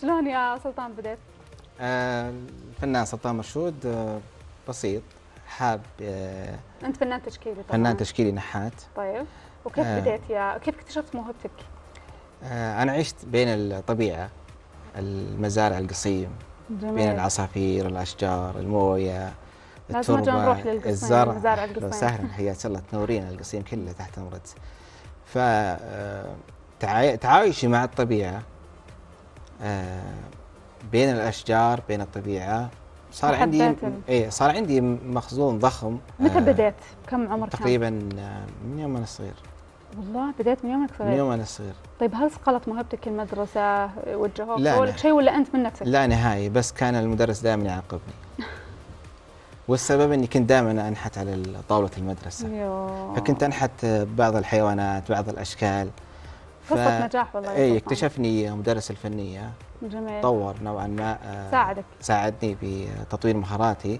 شلون يا سلطان بديت؟ الفنان سلطان مرشود، بسيط، حاب، انت فنان تشكيلي طبعا. فنان تشكيلي نحات. طيب، وكيف بديت كيف اكتشفت موهبتك؟ أنا عشت بين الطبيعة، المزارع القصيم، بين جميل. العصافير، الأشجار، الموية، لازم اجي نروح التربة، للقصيم، الزرع. مزارع أهلا القصيم. وسهلا، حياك الله، تنورين القصيم كله تحت أمرك. ف تعايشي مع الطبيعة، بين الأشجار، بين الطبيعة، فحبيت صار عندي مخزون ضخم. متى بديت؟ كم عمر كان؟ تقريبا من يوم أنا صغير. والله بديت من يومك من صغير؟ يوم أنا صغير. طيب هل صقلت موهبتك المدرسة؟ وجهوك لا لك شيء ولا انت من نفسك؟ لا نهائي، بس كان المدرس دائما يعاقبني. والسبب اني كنت دائما انحت على طاولة المدرسة. فكنت انحت بعض الحيوانات، بعض الاشكال. قصة نجاح والله يا اي، سلطان. اكتشفني مدرس الفنية. جميل. طور نوعا ما، ساعدك. ساعدني بتطوير مهاراتي.